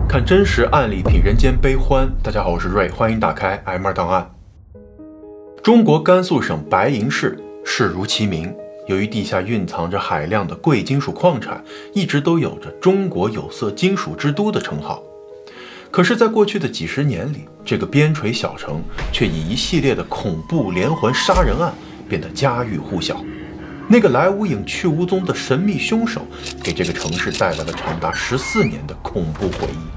看真实案例，品人间悲欢。大家好，我是瑞，欢迎打开 M2 档案。中国甘肃省白银市，市如其名，由于地下蕴藏着海量的贵金属矿产，一直都有着中国有色金属之都的称号。可是，在过去的几十年里，这个边陲小城却以一系列的恐怖连环杀人案变得家喻户晓。那个来无影去无踪的神秘凶手，给这个城市带来了长达14年的恐怖回忆。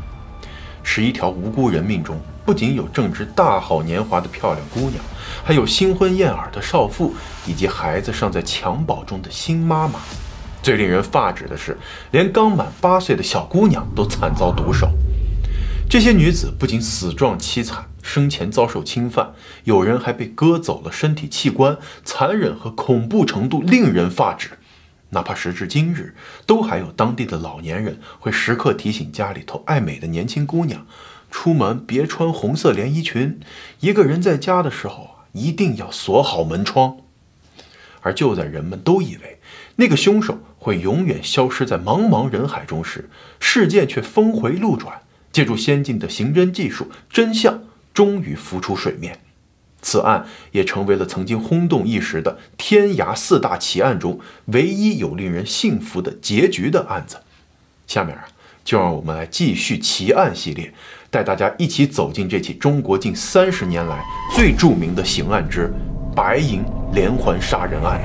11条无辜人命中，不仅有正值大好年华的漂亮姑娘，还有新婚燕尔的少妇，以及孩子尚在襁褓中的新妈妈。最令人发指的是，连刚满8岁的小姑娘都惨遭毒手。这些女子不仅死状凄惨，生前遭受侵犯，有人还被割走了身体器官，残忍和恐怖程度令人发指。哪怕时至今日，都还有当地的老年人会时刻提醒家里头爱美的年轻姑娘，出门别穿红色连衣裙，一个人在家的时候一定要锁好门窗。而就在人们都以为那个凶手会永远消失在茫茫人海中时，事件却峰回路转，借助先进的刑侦技术，真相终于浮出水面。此案也成为了曾经轰动一时的天涯4大奇案中唯一有令人信服的结局的案子。下面就让我们来继续奇案系列，带大家一起走进这起中国近30年来最著名的刑案之白银连环杀人案。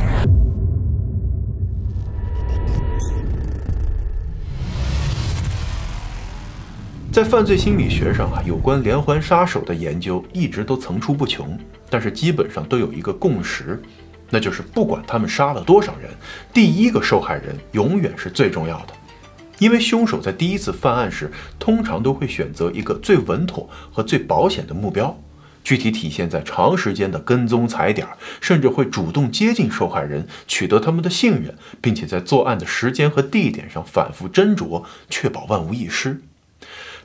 在犯罪心理学上有关连环杀手的研究一直都层出不穷，但是基本上都有一个共识，那就是不管他们杀了多少人，第一个受害人永远是最重要的。因为凶手在第一次犯案时，通常都会选择一个最稳妥和最保险的目标，具体体现在长时间的跟踪踩点，甚至会主动接近受害人，取得他们的信任，并且在作案的时间和地点上反复斟酌，确保万无一失。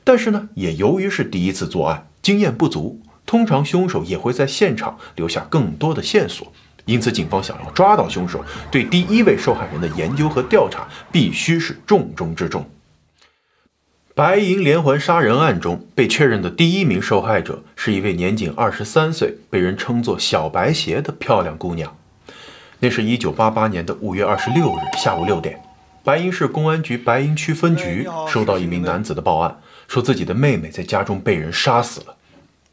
但是呢，也由于是第一次作案，经验不足，通常凶手也会在现场留下更多的线索，因此警方想要抓到凶手，对第一位受害人的研究和调查必须是重中之重。白银连环杀人案中被确认的第一名受害者是一位年仅23岁，被人称作小白鞋的漂亮姑娘。那是1988年的5月26日下午6点，白银市公安局白银区分局收到一名男子的报案，说自己的妹妹在家中被人杀死了。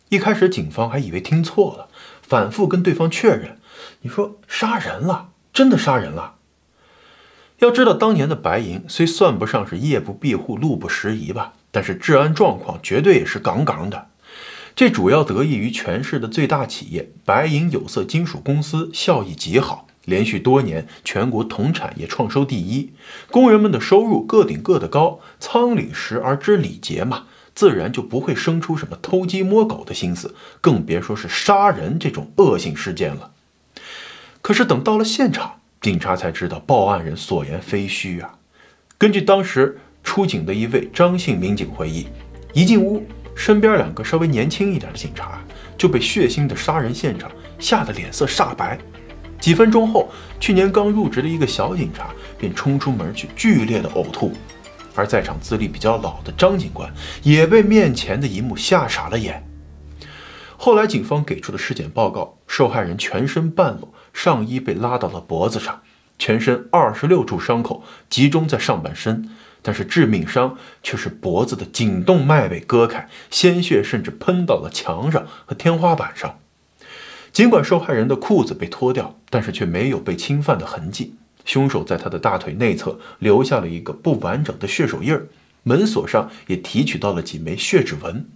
一开始警方还以为听错了，反复跟对方确认，你说杀人了，真的杀人了？要知道当年的白银虽算不上是夜不闭户路不拾遗吧，但是治安状况绝对也是杠杠的。这主要得益于全市的最大企业白银有色金属公司效益极好，连续多年全国同产业创收第一，工人们的收入个顶个的高，仓廪实而知礼节嘛，自然就不会生出什么偷鸡摸狗的心思，更别说是杀人这种恶性事件了。可是等到了现场，警察才知道报案人所言非虚啊。根据当时出警的一位张姓民警回忆，一进屋，身边2个稍微年轻一点的警察就被血腥的杀人现场吓得脸色煞白。几分钟后，去年刚入职的一个小警察便冲出门去剧烈的呕吐，而在场资历比较老的张警官也被面前的一幕吓傻了眼。后来警方给出的尸检报告，受害人全身半裸，上衣被拉到了脖子上，全身26处伤口集中在上半身，但是致命伤却是脖子的颈动脉被割开，鲜血甚至喷到了墙上和天花板上。尽管受害人的裤子被脱掉，但是却没有被侵犯的痕迹。凶手在他的大腿内侧留下了一个不完整的血手印儿，门锁上也提取到了几枚血指纹。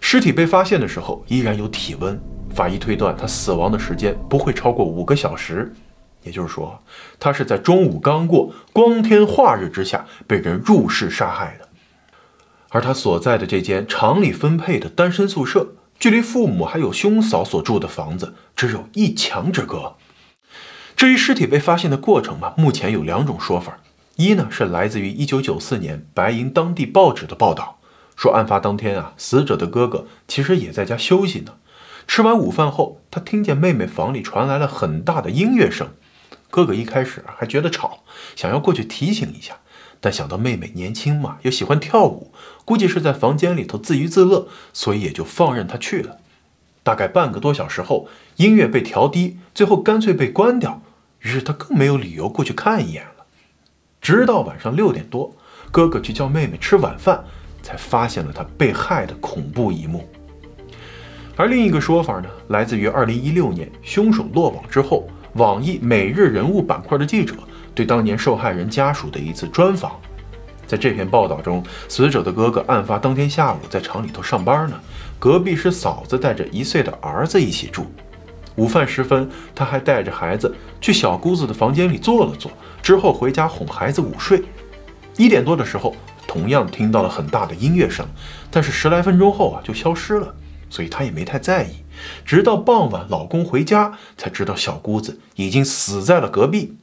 尸体被发现的时候依然有体温，法医推断他死亡的时间不会超过5个小时，也就是说，他是在中午刚过，光天化日之下被人入室杀害的。而他所在的这间厂里分配的单身宿舍，距离父母还有兄嫂所住的房子只有1墙之隔。至于尸体被发现的过程目前有2种说法。一呢是来自于1994年白银当地报纸的报道，说案发当天死者的哥哥其实也在家休息呢。吃完午饭后，他听见妹妹房里传来了很大的音乐声。哥哥一开始还觉得吵，想要过去提醒一下，但想到妹妹年轻嘛，又喜欢跳舞，估计是在房间里头自娱自乐，所以也就放任她去了。大概半个多小时后，音乐被调低，最后干脆被关掉，于是他更没有理由过去看一眼了。直到晚上6点多，哥哥去叫妹妹吃晚饭，才发现了她被害的恐怖一幕。而另一个说法呢，来自于2016年凶手落网之后，网易每日人物板块的记者对当年受害人家属的一次专访。在这篇报道中，死者的哥哥案发当天下午在厂里头上班呢，隔壁是嫂子带着1岁的儿子一起住。午饭时分，他还带着孩子去小姑子的房间里坐了坐，之后回家哄孩子午睡。1点多的时候，同样听到了很大的音乐声，但是10来分钟后就消失了，所以他也没太在意。直到傍晚老公回家，才知道小姑子已经死在了隔壁。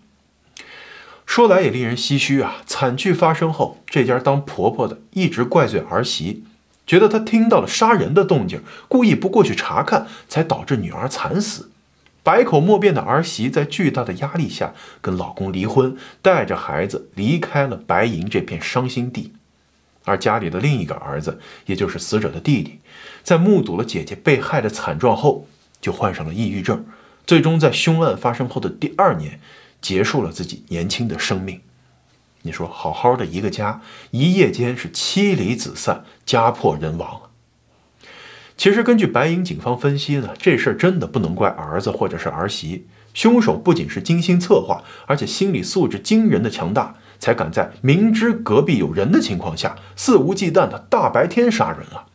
说来也令人唏嘘啊，惨剧发生后，这家当婆婆的一直怪罪儿媳，觉得她听到了杀人的动静，故意不过去查看，才导致女儿惨死。百口莫辩的儿媳在巨大的压力下跟老公离婚，带着孩子离开了白银这片伤心地。而家里的另一个儿子，也就是死者的弟弟，在目睹了姐姐被害的惨状后，就患上了抑郁症，最终在凶案发生后的第2年结束了自己年轻的生命。你说好好的一个家，一夜间是妻离子散，家破人亡。其实根据白银警方分析呢，这事儿真的不能怪儿子或者是儿媳，凶手不仅是精心策划，而且心理素质惊人的强大，才敢在明知隔壁有人的情况下，肆无忌惮的大白天杀人啊！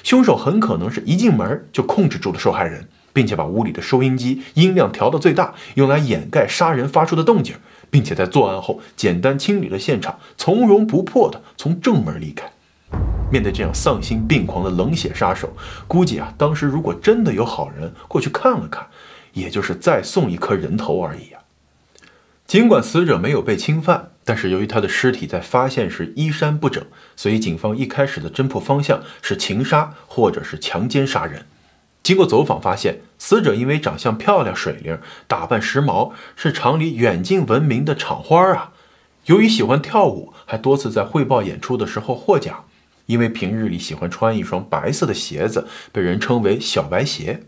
凶手很可能是一进门就控制住了受害人，并且把屋里的收音机音量调到最大，用来掩盖杀人发出的动静，并且在作案后简单清理了现场，从容不迫的从正门离开。面对这样丧心病狂的冷血杀手，估计当时如果真的有好人过去看了看，也就是再送一颗人头而已啊。尽管死者没有被侵犯，但是由于他的尸体在发现时衣衫不整，所以警方一开始的侦破方向是情杀或者是强奸杀人。经过走访发现，死者因为长相漂亮水灵，打扮时髦，是厂里远近闻名的厂花啊。由于喜欢跳舞，还多次在汇报演出的时候获奖。因为平日里喜欢穿一双白色的鞋子，被人称为小白鞋。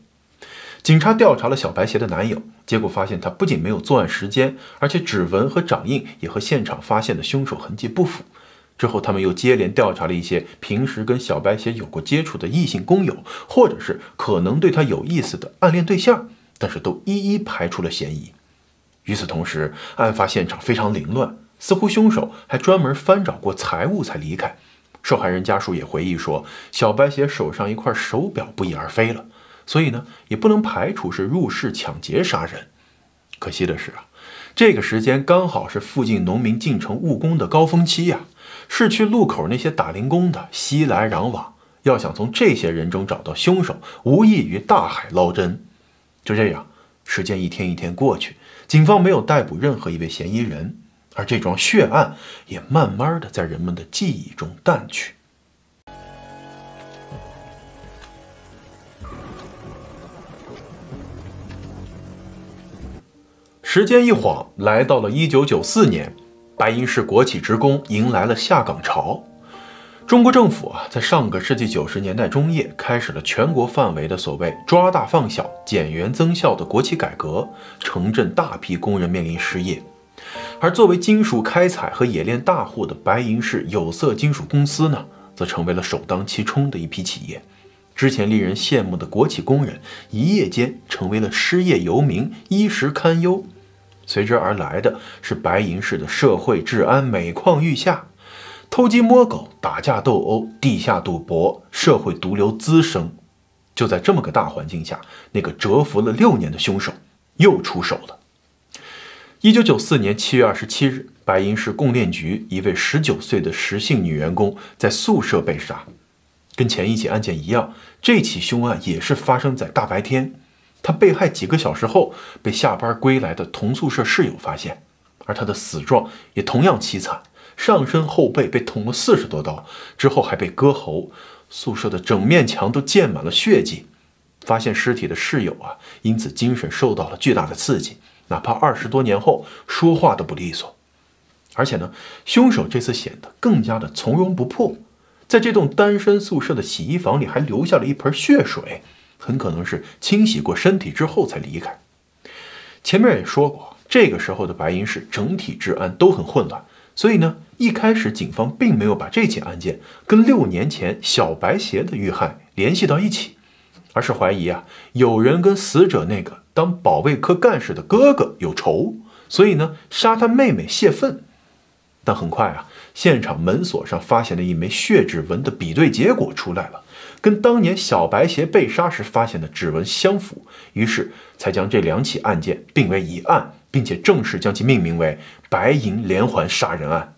警察调查了小白鞋的男友，结果发现他不仅没有作案时间，而且指纹和掌印也和现场发现的凶手痕迹不符。之后他们又接连调查了一些平时跟小白鞋有过接触的异性工友，或者是可能对他有意思的暗恋对象，但是都一一排除了嫌疑。与此同时，案发现场非常凌乱，似乎凶手还专门翻找过财物才离开。受害人家属也回忆说，小白鞋手上一块手表不翼而飞了，所以呢，也不能排除是入室抢劫杀人。可惜的是这个时间刚好是附近农民进城务工的高峰期市区路口那些打零工的熙来攘往，要想从这些人中找到凶手，无异于大海捞针。就这样，时间一天一天过去，警方没有逮捕任何一位嫌疑人。而这桩血案也慢慢的在人们的记忆中淡去。时间一晃，来到了1994年，白银市国企职工迎来了下岗潮。中国政府在上个世纪90年代中叶开始了全国范围的所谓抓大放小、减员增效的国企改革，城镇大批工人面临失业。而作为金属开采和冶炼大户的白银市有色金属公司呢，则成为了首当其冲的一批企业。之前令人羡慕的国企工人，一夜间成为了失业游民，衣食堪忧。随之而来的是白银市的社会治安每况愈下，偷鸡摸狗、打架斗殴、地下赌博，社会毒瘤滋生。就在这么个大环境下，那个蛰伏了6年的凶手又出手了。1994年7月27日，白银市供电局一位19岁的石姓女员工在宿舍被杀。跟前一起案件一样，这起凶案也是发生在大白天。她被害几个小时后，被下班归来的同宿舍室友发现，而她的死状也同样凄惨，上身后背被捅了40多刀，之后还被割喉，宿舍的整面墙都溅满了血迹。发现尸体的室友因此精神受到了巨大的刺激，哪怕20多年后说话都不利索。而且呢，凶手这次显得更加的从容不迫，在这栋单身宿舍的洗衣房里还留下了一盆血水，很可能是清洗过身体之后才离开。前面也说过，这个时候的白银市整体治安都很混乱，所以呢，一开始警方并没有把这起案件跟6年前小白鞋的遇害联系到一起，而是怀疑有人跟死者那个当保卫科干事的哥哥有仇，所以呢，杀他妹妹泄愤。但很快现场门锁上发现了一枚血指纹的比对结果出来了，跟当年小白鞋被杀时发现的指纹相符，于是才将这2起案件并为一案，并且正式将其命名为白银连环杀人案。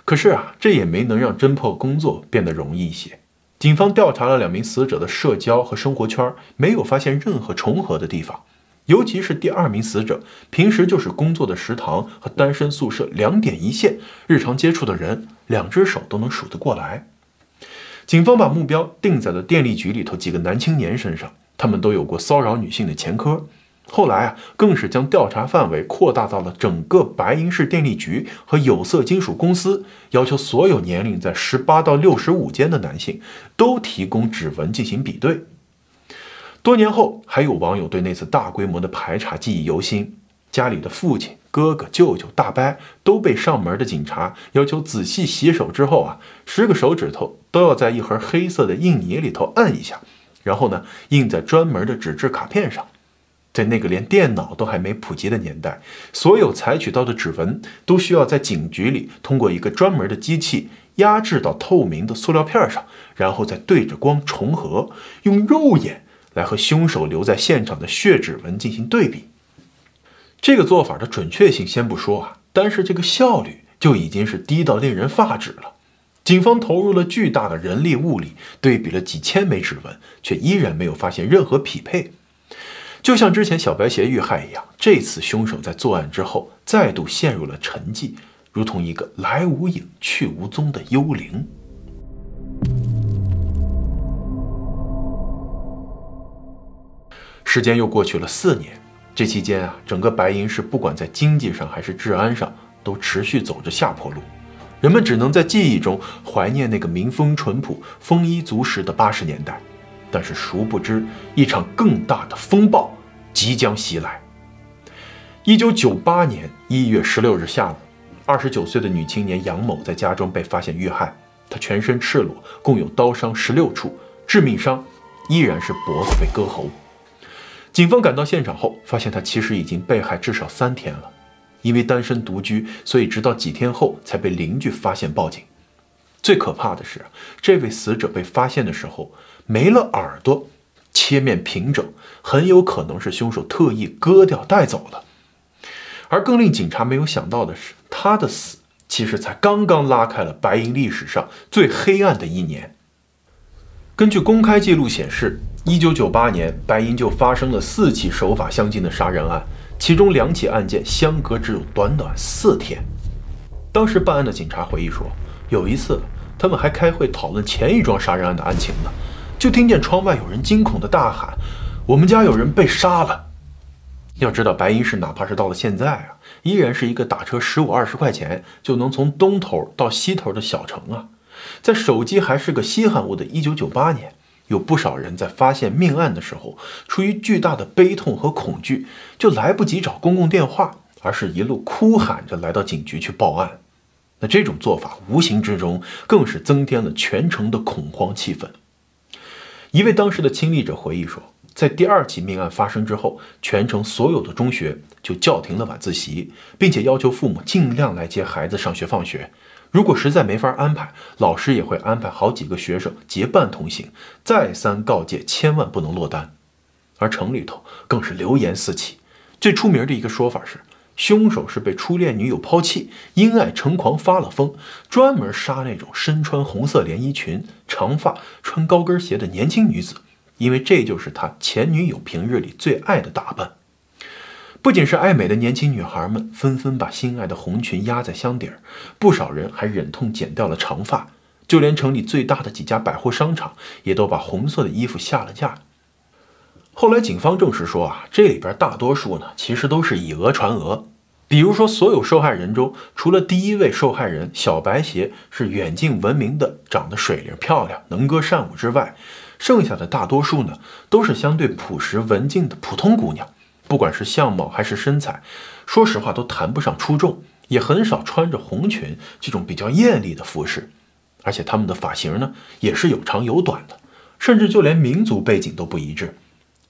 可是这也没能让侦破工作变得容易一些。警方调查了2名死者的社交和生活圈，没有发现任何重合的地方。尤其是第2名死者，平时就是工作的食堂和单身宿舍2点一线，日常接触的人2只手都能数得过来。警方把目标定在了电力局里头几个男青年身上，他们都有过骚扰女性的前科。后来更是将调查范围扩大到了整个白银市电力局和有色金属公司，要求所有年龄在18到65间的男性都提供指纹进行比对。多年后，还有网友对那次大规模的排查记忆犹新，家里的父亲、哥哥、舅舅、大伯都被上门的警察要求仔细洗手之后10个手指头都要在一盒黑色的硬泥里头按一下，然后呢，印在专门的纸质卡片上。在那个连电脑都还没普及的年代，所有采取到的指纹都需要在警局里通过一个专门的机器压制到透明的塑料片上，然后再对着光重合，用肉眼来和凶手留在现场的血指纹进行对比。这个做法的准确性先不说但是这个效率就已经是低到令人发指了。警方投入了巨大的人力物力，对比了几千枚指纹，却依然没有发现任何匹配。就像之前小白鞋遇害一样，这次凶手在作案之后再度陷入了沉寂，如同一个来无影去无踪的幽灵。时间又过去了4年，这期间整个白银市不管在经济上还是治安上都持续走着下坡路，人们只能在记忆中怀念那个民风淳朴、丰衣足食的80年代。但是殊不知，一场更大的风暴即将袭来。1998年1月16日下午，29岁的女青年杨某在家中被发现遇害，她全身赤裸，共有刀伤16处，致命伤依然是脖子被割喉。警方赶到现场后，发现她其实已经被害至少3天了。因为单身独居，所以直到几天后才被邻居发现报警。最可怕的是，这位死者被发现的时候没了耳朵，切面平整，很有可能是凶手特意割掉带走的。而更令警察没有想到的是，他的死其实才刚刚拉开了白银历史上最黑暗的1年。根据公开记录显示，1998年白银就发生了4起手法相近的杀人案，其中2起案件相隔只有短短4天。当时办案的警察回忆说，有一次他们还开会讨论前一桩杀人案的案情呢，就听见窗外有人惊恐的大喊：“我们家有人被杀了！”要知道，白银市哪怕是到了现在依然是一个打车15-20块钱就能从东头到西头的小城在手机还是个稀罕物的1998年，有不少人在发现命案的时候，出于巨大的悲痛和恐惧，就来不及找公共电话，而是一路哭喊着来到警局去报案。那这种做法无形之中更是增添了全城的恐慌气氛。一位当时的亲历者回忆说，在第2起命案发生之后，全城所有的中学就叫停了晚自习，并且要求父母尽量来接孩子上学放学。如果实在没法安排，老师也会安排好几个学生结伴同行，再三告诫千万不能落单。而城里头更是流言四起，最出名的一个说法是，凶手是被初恋女友抛弃，因爱成狂发了疯，专门杀那种身穿红色连衣裙、长发、穿高跟鞋的年轻女子，因为这就是他前女友平日里最爱的打扮。不仅是爱美的年轻女孩们纷纷把心爱的红裙压在箱底儿，不少人还忍痛剪掉了长发，就连城里最大的几家百货商场也都把红色的衣服下了架。后来警方证实说这里边大多数呢其实都是以讹传讹。比如说，所有受害人中，除了第一位受害人小白鞋是远近闻名的，长得水灵漂亮，能歌善舞之外，剩下的大多数呢，都是相对朴实文静的普通姑娘，不管是相貌还是身材，说实话都谈不上出众，也很少穿着红裙这种比较艳丽的服饰，而且她们的发型呢，也是有长有短的，甚至就连民族背景都不一致，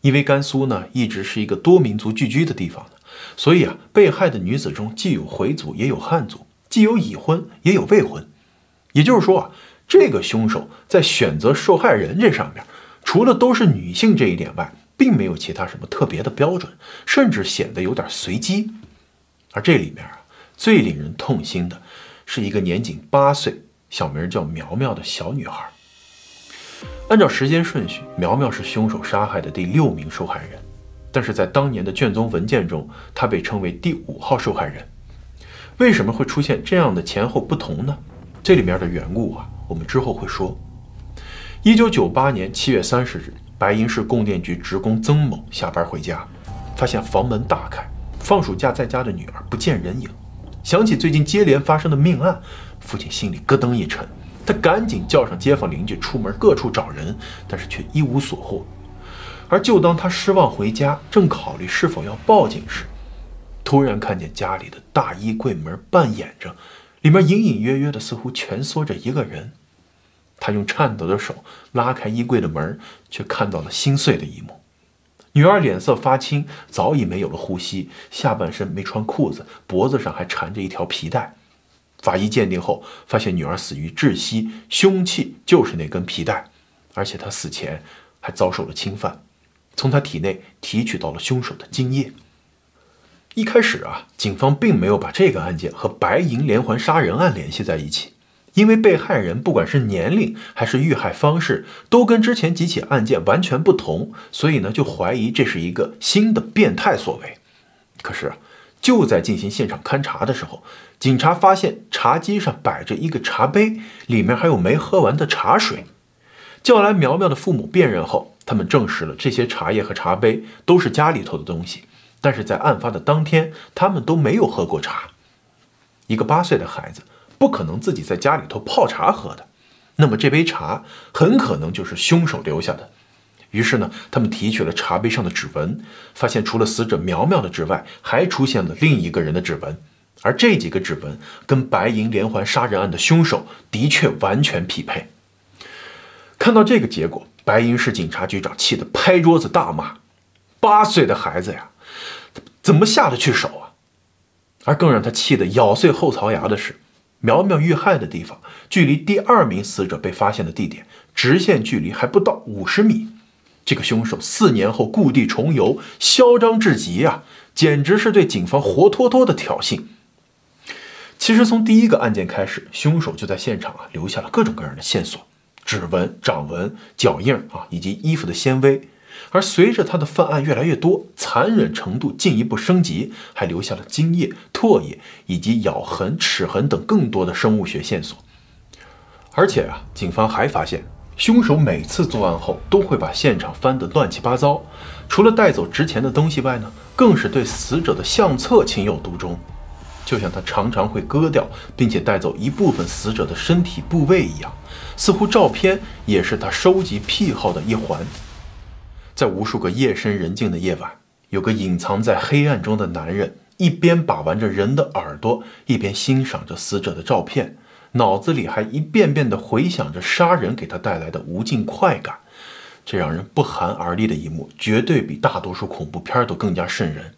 因为甘肃呢，一直是一个多民族聚居的地方。所以啊，被害的女子中既有回族也有汉族，既有已婚也有未婚。也就是说啊，这个凶手在选择受害人这上面，除了都是女性这一点外，并没有其他什么特别的标准，甚至显得有点随机。而这里面啊，最令人痛心的是一个年仅8岁、小名叫苗苗的小女孩。按照时间顺序，苗苗是凶手杀害的第6名受害人。但是在当年的卷宗文件中，他被称为第5号受害人。为什么会出现这样的前后不同呢？这里面的缘故啊，我们之后会说。1998年7月30日，白银市供电局职工曾某下班回家，发现房门大开，放暑假在家的女儿不见人影。想起最近接连发生的命案，父亲心里咯噔一沉，他赶紧叫上街坊邻居出门各处找人，但是却一无所获。而就当他失望回家，正考虑是否要报警时，突然看见家里的大衣柜门半掩着，里面隐隐约约的似乎蜷缩着一个人。他用颤抖的手拉开衣柜的门，却看到了心碎的一幕。女儿脸色发青，早已没有了呼吸，下半身没穿裤子，脖子上还缠着一条皮带。法医鉴定后发现女儿死于窒息，凶器就是那根皮带，而且她死前还遭受了侵犯。从他体内提取到了凶手的精液。一开始啊，警方并没有把这个案件和白银连环杀人案联系在一起，因为被害人不管是年龄还是遇害方式，都跟之前几起案件完全不同，所以呢，就怀疑这是一个新的变态所为。可是就在进行现场勘查的时候，警察发现茶几上摆着一个茶杯，里面还有没喝完的茶水。叫来苗苗的父母辨认后，他们证实了这些茶叶和茶杯都是家里头的东西，但是在案发的当天，他们都没有喝过茶。一个8岁的孩子不可能自己在家里头泡茶喝的，那么这杯茶很可能就是凶手留下的。于是呢，他们提取了茶杯上的指纹，发现除了死者苗苗的之外，还出现了另一个人的指纹，而这几个指纹跟白银连环杀人案的凶手的确完全匹配。看到这个结果，白银市警察局长气得拍桌子大骂：8岁的孩子呀，怎么下得去手啊？而更让他气得咬碎后槽牙的是，苗苗遇害的地方距离第2名死者被发现的地点直线距离还不到50米。这个凶手4年后故地重游，嚣张至极啊，简直是对警方活脱脱的挑衅。其实从第一个案件开始，凶手就在现场留下了各种各样的线索。指纹、掌纹、脚印以及衣服的纤维，而随着他的犯案越来越多，残忍程度进一步升级，还留下了精液、唾液以及咬痕、齿痕等更多的生物学线索。而且警方还发现，凶手每次作案后都会把现场翻得乱七八糟，除了带走值钱的东西外呢，更是对死者的相册情有独钟，就像他常常会割掉并且带走一部分死者的身体部位一样。似乎照片也是他收集癖好的一环。在无数个夜深人静的夜晚，有个隐藏在黑暗中的男人，一边把玩着人的耳朵，一边欣赏着死者的照片，脑子里还一遍遍地回想着杀人给他带来的无尽快感。这让人不寒而栗的一幕，绝对比大多数恐怖片都更加瘆人。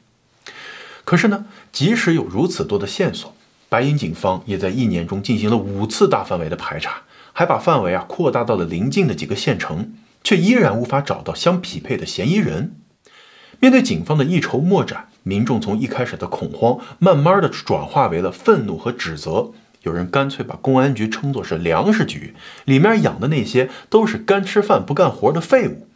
可是呢，即使有如此多的线索，白银警方也在1年中进行了5次大范围的排查，还把范围扩大到了邻近的几个县城，却依然无法找到相匹配的嫌疑人。面对警方的一筹莫展，民众从一开始的恐慌，慢慢的转化为了愤怒和指责。有人干脆把公安局称作是粮食局，里面养的那些都是干吃饭不干活的废物。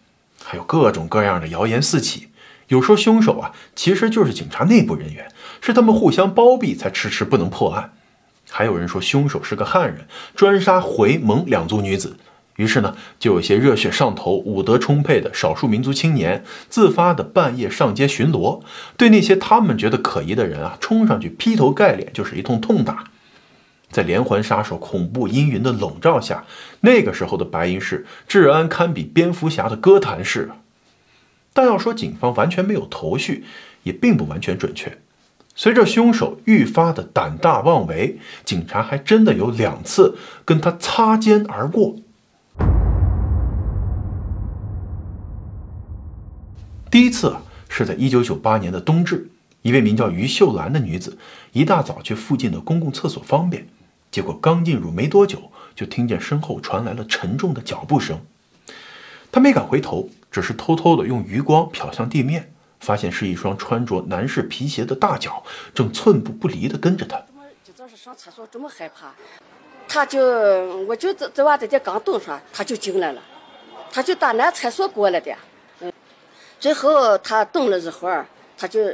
还有各种各样的谣言四起，有说凶手其实就是警察内部人员，是他们互相包庇才迟迟不能破案。还有人说凶手是个汉人，专杀回蒙2族女子，于是呢，就有些热血上头、武德充沛的少数民族青年自发的半夜上街巡逻，对那些他们觉得可疑的人啊，冲上去劈头盖脸就是一通痛打。在连环杀手恐怖阴云的笼罩下，那个时候的白银市治安堪比蝙蝠侠的哥谭市。但要说警方完全没有头绪，也并不完全准确。随着凶手愈发的胆大妄为，警察还真的有2次跟他擦肩而过。第一次是在1998年的冬至，一位名叫于秀兰的女子一大早去附近的公共厕所方便，结果刚进入没多久，就听见身后传来了沉重的脚步声。她没敢回头，只是偷偷的用余光瞟向地面，发现是一双穿着男士皮鞋的大脚正寸步不离地跟着她。今早上上厕所这么害怕，我就在娃在这刚动上，他就进来了，他就打男厕所过来的。最后他动了一会儿，他就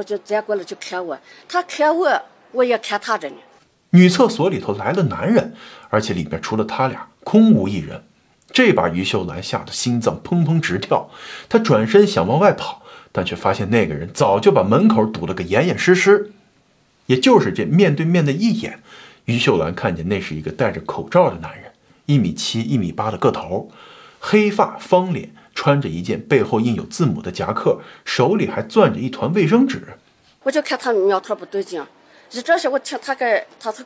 直接过来就看我，他看我，我也看他着呢。女厕所里头来了男人，而且里面除了他俩空无一人。这把于秀兰吓得心脏砰砰直跳，她转身想往外跑，但却发现那个人早就把门口堵了个严严实实。也就是这面对面的一眼，于秀兰看见那是一个戴着口罩的男人，1.7米、1.8米的个头，黑发方脸，穿着一件背后印有字母的夹克，手里还攥着一团卫生纸。我就看他苗头不对劲，这时我听他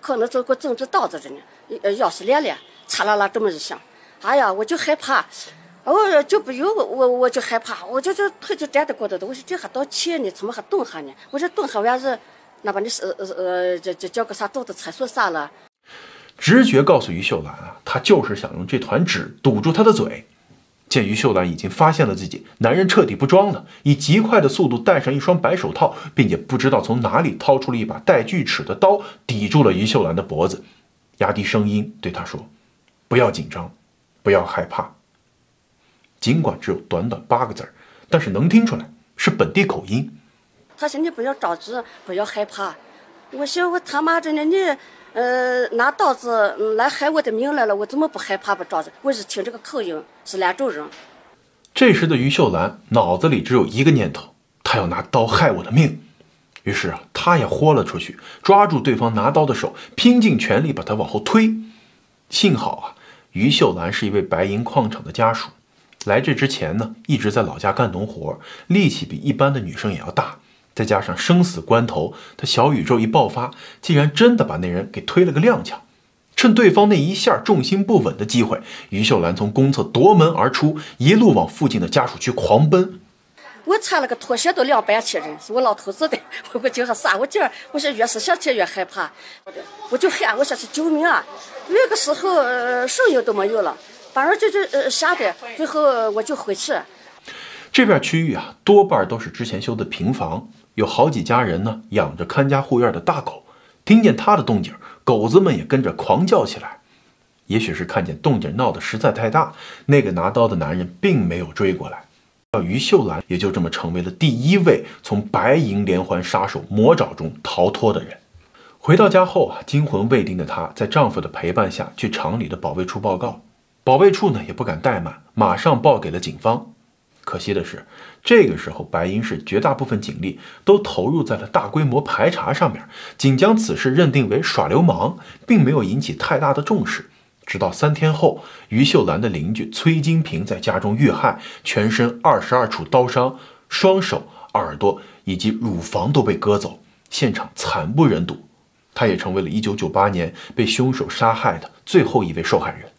可能走过政治道子着呢，钥匙链链，嚓啦啦这么一响，哎呀，我就害怕，我就不由我就害怕，我就腿就站在过头的，我说这还到气呢，怎么还动下呢？我说动下完是，那把你这叫个啥，走到厕所啥了？直觉告诉于秀兰啊，他就是想用这团纸堵住他的嘴。见于秀兰已经发现了自己，男人彻底不装了，以极快的速度戴上一双白手套，并且不知道从哪里掏出了一把带锯齿的刀，抵住了于秀兰的脖子，压低声音对她说：“不要紧张，不要害怕。”尽管只有短短8个字，但是能听出来是本地口音。他说：“你不要着急，不要害怕。”我说：“我他妈着呢，你拿刀子来害我的命来了，我怎么不害怕不着急？我是听这个口音是兰州人。”这时的于秀兰脑子里只有一个念头，她要拿刀害我的命。于是啊，她也豁了出去，抓住对方拿刀的手，拼尽全力把他往后推。幸好啊，于秀兰是一位白银矿场的家属，来这之前呢，一直在老家干农活，力气比一般的女生也要大。再加上生死关头，他小宇宙一爆发，竟然真的把那人给推了个踉跄。趁对方那一下重心不稳的机会，于秀兰从公厕夺门而出，一路往附近的家属区狂奔。我穿了个拖鞋都2半起人，是我老头子的。我就说啥？我说越是想起越害怕，我就喊，我说是救命啊！那个时候声音都没有了，反而就是吓得，最后我就回去。这片区域啊，多半都是之前修的平房，有好几家人呢养着看家护院的大狗，听见他的动静，狗子们也跟着狂叫起来。也许是看见动静闹得实在太大，那个拿刀的男人并没有追过来。于秀兰也就这么成为了第1位从白银连环杀手魔爪中逃脱的人。回到家后啊，惊魂未定的她在丈夫的陪伴下去厂里的保卫处报告，保卫处呢也不敢怠慢，马上报给了警方。可惜的是，这个时候白银市绝大部分警力都投入在了大规模排查上面，仅将此事认定为耍流氓，并没有引起太大的重视。直到3天后，于秀兰的邻居崔金平在家中遇害，全身22处刀伤，双手、耳朵以及乳房都被割走，现场惨不忍睹。他也成为了1998年被凶手杀害的最后一位受害人。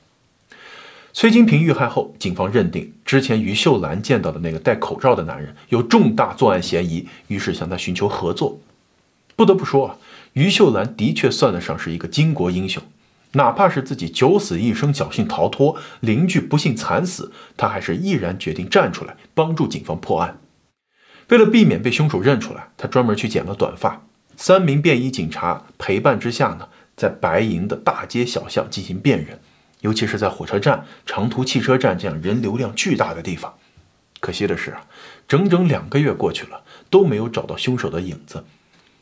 崔金平遇害后，警方认定之前于秀兰见到的那个戴口罩的男人有重大作案嫌疑，于是向他寻求合作。不得不说啊，于秀兰的确算得上是一个巾帼英雄，哪怕是自己九死一生侥幸逃脱，邻居不幸惨死，他还是毅然决定站出来帮助警方破案。为了避免被凶手认出来，他专门去剪了短发。3名便衣警察陪伴之下呢，在白银的大街小巷进行辨认，尤其是在火车站、长途汽车站这样人流量巨大的地方。可惜的是啊，整整2个月过去了，都没有找到凶手的影子。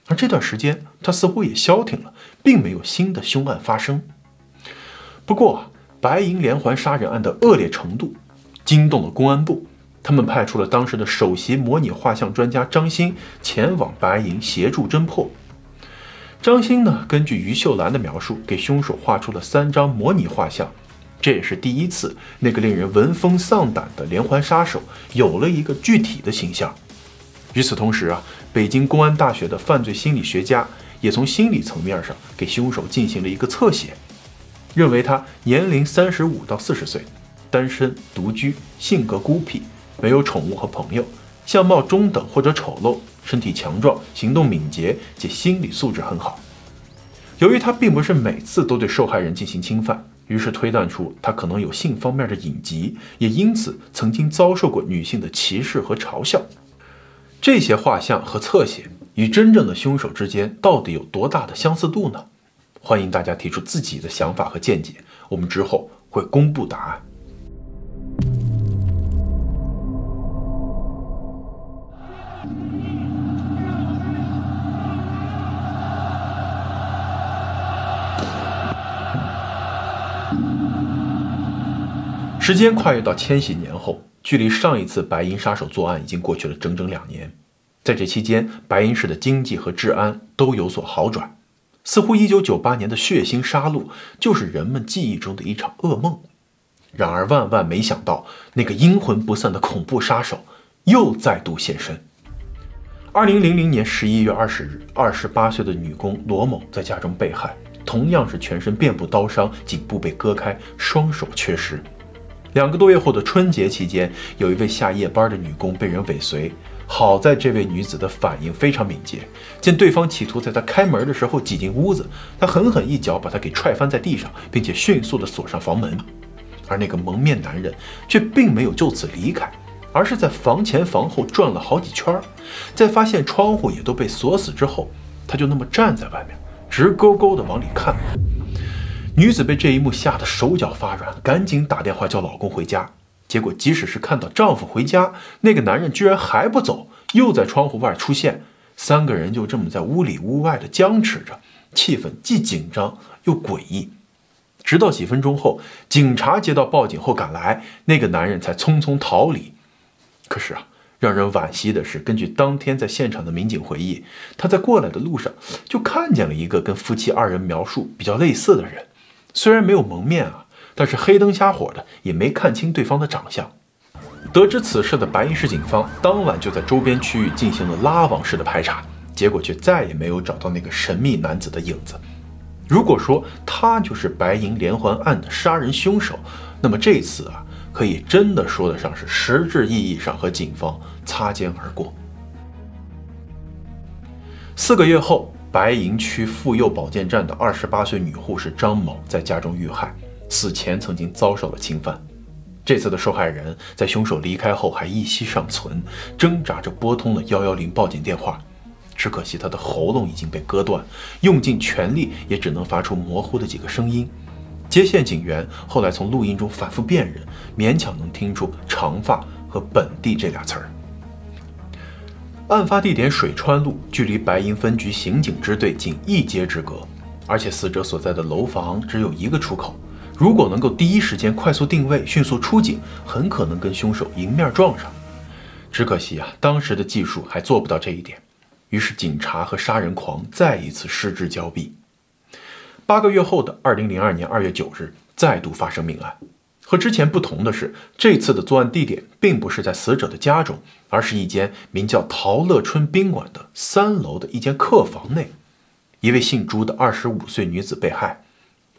而这段时间，他似乎也消停了，并没有新的凶案发生。不过，白银连环杀人案的恶劣程度，惊动了公安部。他们派出了当时的首席模拟画像专家张欣前往白银协助侦破。张欣呢，根据于秀兰的描述，给凶手画出了3张模拟画像。这也是第一次，那个令人闻风丧胆的连环杀手有了一个具体的形象。与此同时啊，北京公安大学的犯罪心理学家也从心理层面上给凶手进行了一个侧写，认为他年龄35到40岁，单身独居，性格孤僻，没有宠物和朋友，相貌中等或者丑陋，身体强壮，行动敏捷，且心理素质很好。由于他并不是每次都对受害人进行侵犯，于是推断出他可能有性方面的隐疾，也因此曾经遭受过女性的歧视和嘲笑。这些画像和侧写与真正的凶手之间到底有多大的相似度呢？欢迎大家提出自己的想法和见解，我们之后会公布答案。时间跨越到千禧年后，距离上一次白银杀手作案已经过去了整整2年。在这期间，白银市的经济和治安都有所好转，似乎1998年的血腥杀戮就是人们记忆中的一场噩梦。然而万万没想到，那个阴魂不散的恐怖杀手又再度现身。2000年11月20日，28岁的女工罗某在家中被害，同样是全身遍布刀伤，颈部被割开，双手缺失。2个多月后的春节期间，有一位下夜班的女工被人尾随，好在这位女子的反应非常敏捷，见对方企图在她开门的时候挤进屋子，她狠狠一脚把她给踹翻在地上，并且迅速地锁上房门。而那个蒙面男人却并没有就此离开，而是在房前房后转了好几圈，在发现窗户也都被锁死之后，他就那么站在外面，直勾勾地往里看。女子被这一幕吓得手脚发软，赶紧打电话叫老公回家。结果即使是看到丈夫回家，那个男人居然还不走，又在窗户外出现。3个人就这么在屋里屋外的僵持着，气氛既紧张又诡异。直到几分钟后，警察接到报警后赶来，那个男人才匆匆逃离。可是啊，让人惋惜的是，根据当天在现场的民警回忆，他在过来的路上就看见了一个跟夫妻2人描述比较类似的人。虽然没有蒙面啊，但是黑灯瞎火的，也没看清对方的长相。得知此事的白银市警方当晚就在周边区域进行了拉网式的排查，结果却再也没有找到那个神秘男子的影子。如果说他就是白银连环案的杀人凶手，那么这次啊，可以真的说得上是实质意义上和警方擦肩而过。4个月后，白银区妇幼保健站的28岁女护士张某在家中遇害，死前曾经遭受了侵犯。这次的受害人在凶手离开后还一息尚存，挣扎着拨通了110报警电话。只可惜他的喉咙已经被割断，用尽全力也只能发出模糊的几个声音。接线警员后来从录音中反复辨认，勉强能听出长发和本地这俩词儿。案发地点水川路距离白银分局刑警支队仅1街之隔，而且死者所在的楼房只有1个出口。如果能够第一时间快速定位，迅速出警，很可能跟凶手迎面撞上。只可惜啊，当时的技术还做不到这一点，于是警察和杀人狂再一次失之交臂。8个月后的2002年2月9日，再度发生命案。和之前不同的是，这次的作案地点并不是在死者的家中，而是一间名叫陶乐春宾馆的3楼的一间客房内。一位姓朱的25岁女子被害。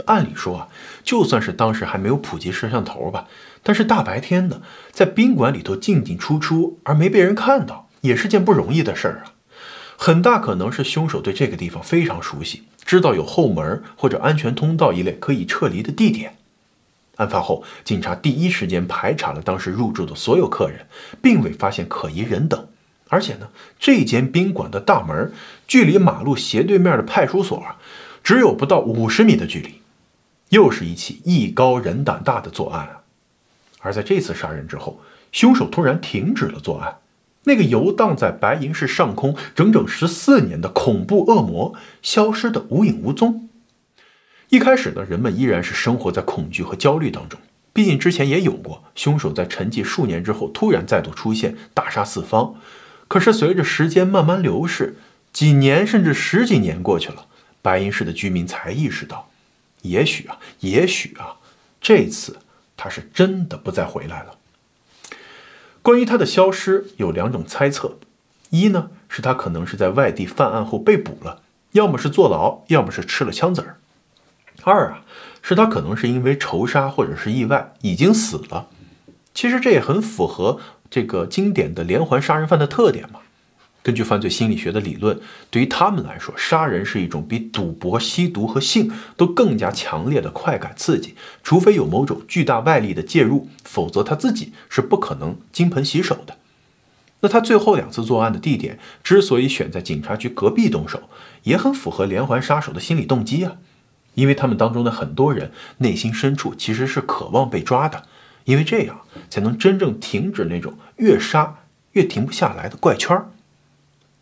按理说啊，就算是当时还没有普及摄像头吧，但是大白天的在宾馆里头进进出出而没被人看到，也是件不容易的事儿啊。很大可能是凶手对这个地方非常熟悉，知道有后门或者安全通道一类可以撤离的地点。案发后，警察第一时间排查了当时入住的所有客人，并未发现可疑人等。而且呢，这间宾馆的大门距离马路斜对面的派出所只有不到50米的距离。又是一起艺高人胆大的作案啊！而在这次杀人之后，凶手突然停止了作案，那个游荡在白银市上空整整14年的恐怖恶魔消失得无影无踪。一开始呢，人们依然是生活在恐惧和焦虑当中，毕竟之前也有过凶手在沉寂数年之后突然再度出现，大杀四方。可是随着时间慢慢流逝，几年甚至10几年过去了，白银市的居民才意识到，也许啊，这次他是真的不再回来了。关于他的消失有2种猜测，一呢是他可能是在外地犯案后被捕了，要么是坐牢，要么是吃了枪子儿。二啊，是他可能是因为仇杀或者是意外已经死了。其实这也很符合这个经典的连环杀人犯的特点嘛。根据犯罪心理学的理论，对于他们来说，杀人是一种比赌博、吸毒和性都更加强烈的快感刺激，除非有某种巨大外力的介入，否则他自己是不可能金盆洗手的。那他最后2次作案的地点之所以选在警察局隔壁动手，也很符合连环杀手的心理动机啊。因为他们当中的很多人内心深处其实是渴望被抓的，因为这样才能真正停止那种越杀越停不下来的怪圈。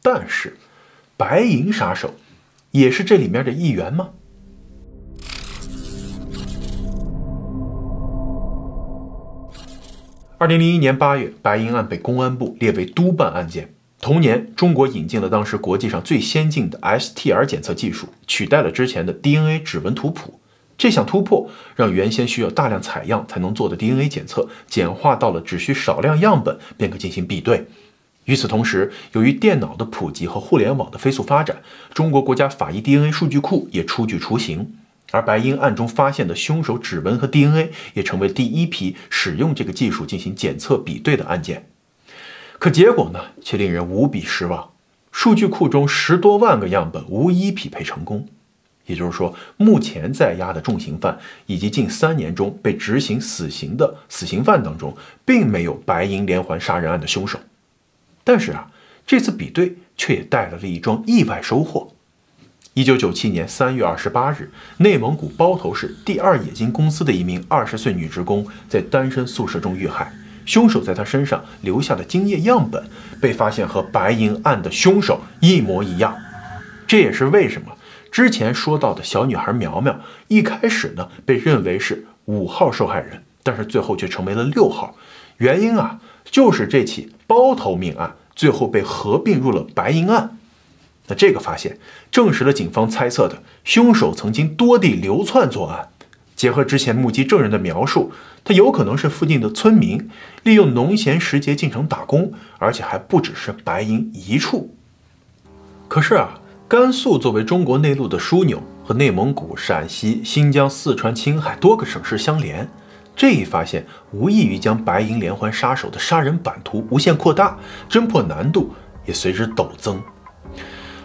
但是白银杀手也是这里面的一员吗？2001年8月，白银案被公安部列为督办案件。同年，中国引进了当时国际上最先进的 STR 检测技术，取代了之前的 DNA 指纹图谱。这项突破让原先需要大量采样才能做的 DNA 检测简化到了只需少量样本便可进行比对。与此同时，由于电脑的普及和互联网的飞速发展，中国国家法医 DNA 数据库也初具雏形，而白银案中发现的凶手指纹和 DNA 也成为第一批使用这个技术进行检测比对的案件。可结果呢，却令人无比失望。数据库中10多万个样本无一匹配成功，也就是说，目前在押的重刑犯以及近3年中被执行死刑的死刑犯当中，并没有白银连环杀人案的凶手。但是啊，这次比对却也带来了一桩意外收获。1997年3月28日，内蒙古包头市第2冶金公司的一名20岁女职工在单身宿舍中遇害。凶手在他身上留下的精液样本被发现和白银案的凶手一模一样，这也是为什么之前说到的小女孩苗苗一开始呢被认为是5号受害人，但是最后却成为了6号。原因啊，就是这起包头命案最后被合并入了白银案。那这个发现证实了警方猜测的凶手曾经多地流窜作案。结合之前目击证人的描述，他有可能是附近的村民，利用农闲时节进城打工，而且还不只是白银一处。可是啊，甘肃作为中国内陆的枢纽，和内蒙古、陕西、新疆、四川、青海多个省市相连，这一发现无异于将白银连环杀手的杀人版图无限扩大，侦破难度也随之陡增。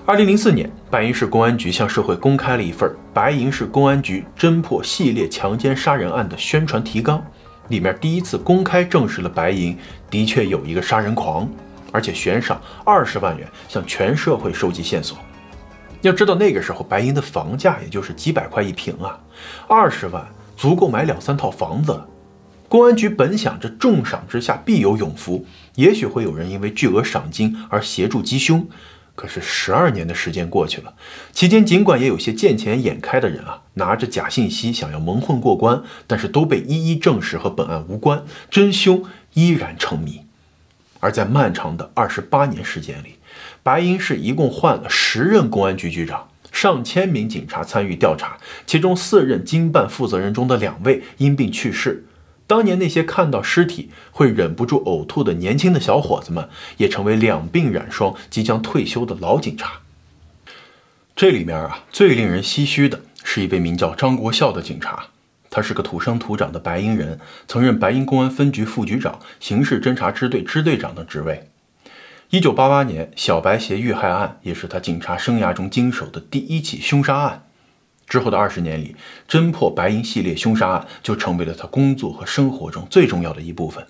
2004年，白银市公安局向社会公开了一份白银市公安局侦破系列强奸杀人案的宣传提纲，里面第一次公开证实了白银的确有一个杀人狂，而且悬赏20万元向全社会收集线索。要知道那个时候白银的房价也就是几百块一平啊，20万足够买2、3套房子了。公安局本想着重赏之下必有勇夫，也许会有人因为巨额赏金而协助击凶。可是12年的时间过去了，期间尽管也有些见钱眼开的人啊，拿着假信息想要蒙混过关，但是都被一一证实和本案无关，真凶依然成谜。而在漫长的28年时间里，白银市一共换了10任公安局局长，上千名警察参与调查，其中4任经办负责人中的2位因病去世。当年那些看到尸体会忍不住呕吐的年轻的小伙子们，也成为2病染霜即将退休的老警察。这里面啊，最令人唏嘘的是一位名叫张国孝的警察，他是个土生土长的白银人，曾任白银公安分局副局长、刑事侦查支队支队长等职位。1988年，小白鞋遇害案也是他警察生涯中经手的第1起凶杀案。之后的20年里，侦破白银系列凶杀案就成为了他工作和生活中最重要的一部分。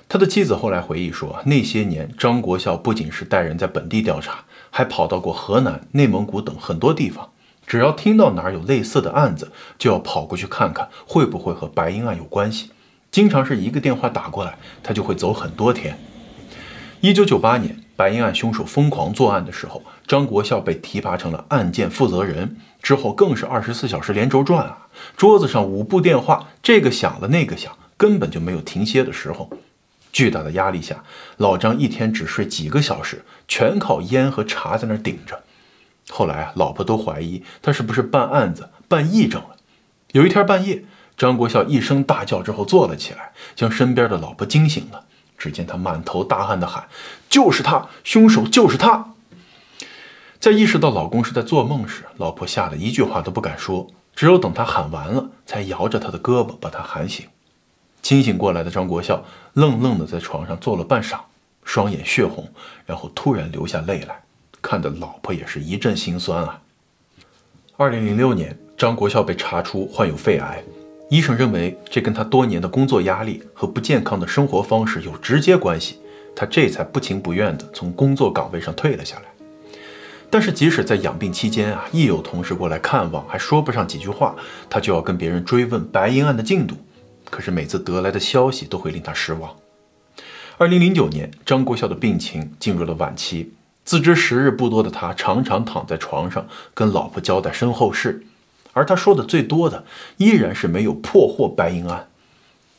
他的妻子后来回忆说，那些年张国孝不仅是带人在本地调查，还跑到过河南、内蒙古等很多地方，只要听到哪儿有类似的案子，就要跑过去看看会不会和白银案有关系。经常是一个电话打过来，他就会走很多天。1998年，白银案凶手疯狂作案的时候，张国校被提拔成了案件负责人，之后更是24小时连轴转啊，桌子上5部电话，这个响了那个响，根本就没有停歇的时候。巨大的压力下，老张一天只睡几个小时，全靠烟和茶在那顶着。后来老婆都怀疑他是不是办案子办癔症了。有一天半夜，张国校一声大叫之后坐了起来，将身边的老婆惊醒了。只见他满头大汗地喊：“就是他，凶手就是他！”在意识到老公是在做梦时，老婆吓得一句话都不敢说，只有等他喊完了，才摇着他的胳膊把他喊醒。清醒过来的张国校愣愣地在床上坐了半晌，双眼血红，然后突然流下泪来，看得老婆也是一阵心酸啊。2006年，张国校被查出患有肺癌，医生认为这跟他多年的工作压力和不健康的生活方式有直接关系，他这才不情不愿地从工作岗位上退了下来。但是即使在养病期间啊，一有同事过来看望，还说不上几句话，他就要跟别人追问白银案的进度。可是每次得来的消息都会令他失望。2009年，张国校的病情进入了晚期，自知时日不多的他常常躺在床上跟老婆交代身后事，而他说的最多的依然是没有破获白银案。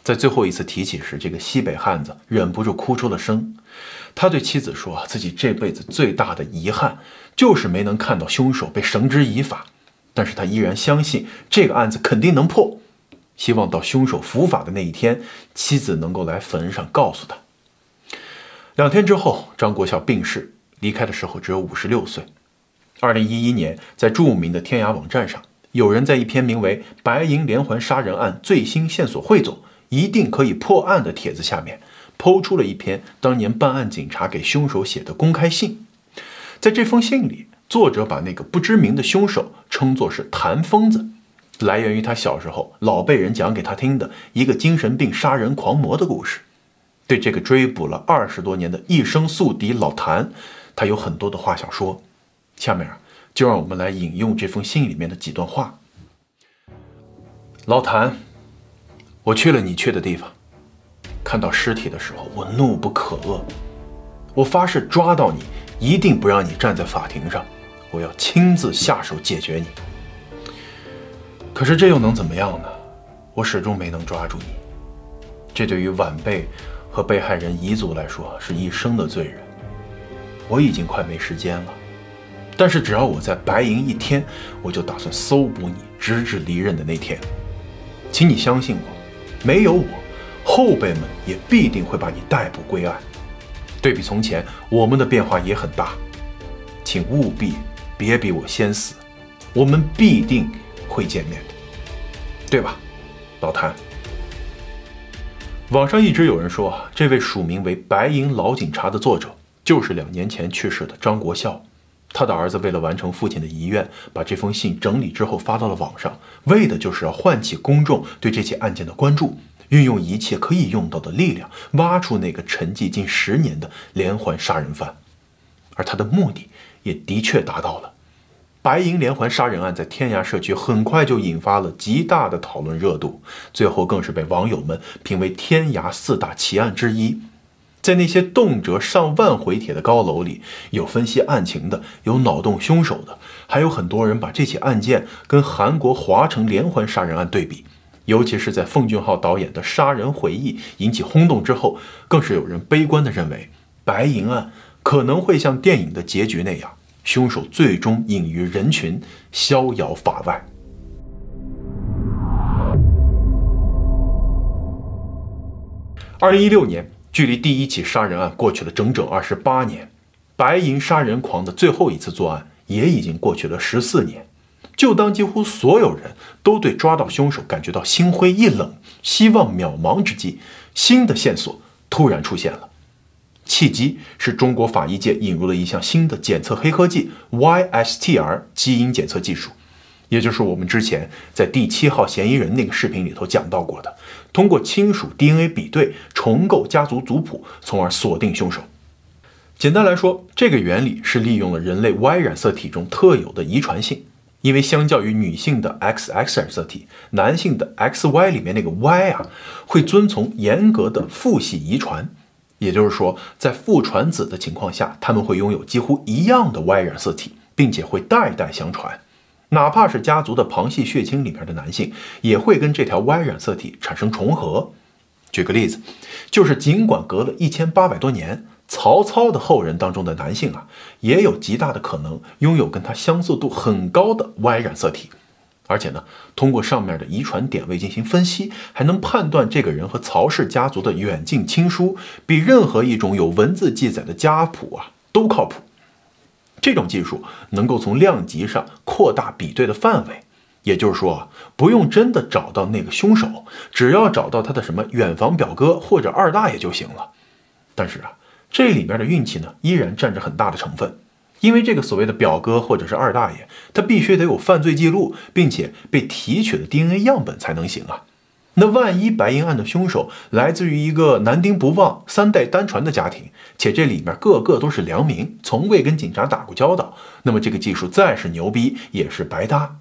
在最后一次提起时，这个西北汉子忍不住哭出了声。他对妻子说，自己这辈子最大的遗憾就是没能看到凶手被绳之以法，但是他依然相信这个案子肯定能破，希望到凶手伏法的那一天，妻子能够来坟上告诉他。2天之后，张国校病逝，离开的时候只有56岁。2011年，在著名的天涯网站上，有人在一篇名为《白银连环杀人案最新线索汇总，一定可以破案》的帖子下面，抛出了一篇当年办案警察给凶手写的公开信。在这封信里，作者把那个不知名的凶手称作是谭疯子，来源于他小时候老被人讲给他听的一个精神病杀人狂魔的故事。对这个追捕了20多年的一生宿敌老谭，他有很多的话想说。下面就让我们来引用这封信里面的几段话。老谭，我去了你去的地方，看到尸体的时候，我怒不可遏。我发誓抓到你，一定不让你站在法庭上，我要亲自下手解决你。可是这又能怎么样呢？我始终没能抓住你。这对于晚辈和被害人遗族来说是一生的罪人。我已经快没时间了，但是只要我在白银一天，我就打算搜捕你，直至离任的那天。请你相信我，没有我，后辈们也必定会把你逮捕归案。对比从前，我们的变化也很大，请务必别比我先死，我们必定会见面的，对吧，老谭？网上一直有人说这位署名为白银老警察的作者就是2年前去世的张国校。他的儿子为了完成父亲的遗愿，把这封信整理之后发到了网上，为的就是要唤起公众对这起案件的关注，运用一切可以用到的力量，挖出那个沉寂近10年的连环杀人犯。而他的目的也的确达到了。白银连环杀人案在天涯社区很快就引发了极大的讨论热度，最后更是被网友们评为天涯4大奇案之一。在那些动辄上万回帖的高楼里，有分析案情的，有脑洞凶手的，还有很多人把这起案件跟韩国华城连环杀人案对比。尤其是在奉俊昊导演的《杀人回忆》引起轰动之后，更是有人悲观地认为，白银案可能会像电影的结局那样，凶手最终隐于人群，逍遥法外。2016年，距离第1起杀人案过去了整整28年，白银杀人狂的最后一次作案也已经过去了14年。就当几乎所有人都对抓到凶手感觉到心灰意冷，希望渺茫之际，新的线索突然出现了。契机是中国法医界引入了一项新的检测黑科技 YSTR 基因检测技术，也就是我们之前在第7号嫌疑人那个视频里头讲到过的，通过亲属 DNA 比对重构家族族谱，从而锁定凶手。简单来说，这个原理是利用了人类 Y 染色体中特有的遗传性，因为相较于女性的 XX 染色体，男性的 XY 里面那个 Y 会遵从严格的父系遗传。也就是说，在父传子的情况下，他们会拥有几乎一样的 Y 染色体，并且会代代相传。哪怕是家族的旁系血亲里面的男性，也会跟这条 Y 染色体产生重合。举个例子，就是尽管隔了1800多年，曹操的后人当中的男性也有极大的可能拥有跟他相似度很高的 Y 染色体。而且呢，通过上面的遗传点位进行分析，还能判断这个人和曹氏家族的远近亲疏，比任何一种有文字记载的家谱都靠谱。这种技术能够从量级上扩大比对的范围，也就是说不用真的找到那个凶手，只要找到他的什么远房表哥或者二大爷就行了。但是这里面的运气呢，依然占着很大的成分。因为这个所谓的表哥或者是二大爷，他必须得有犯罪记录，并且被提取的 DNA 样本才能行那万一白银案的凶手来自于一个男丁不旺、3代单传的家庭，且这里面个个都是良民，从未跟警察打过交道，那么这个技术再是牛逼也是白搭。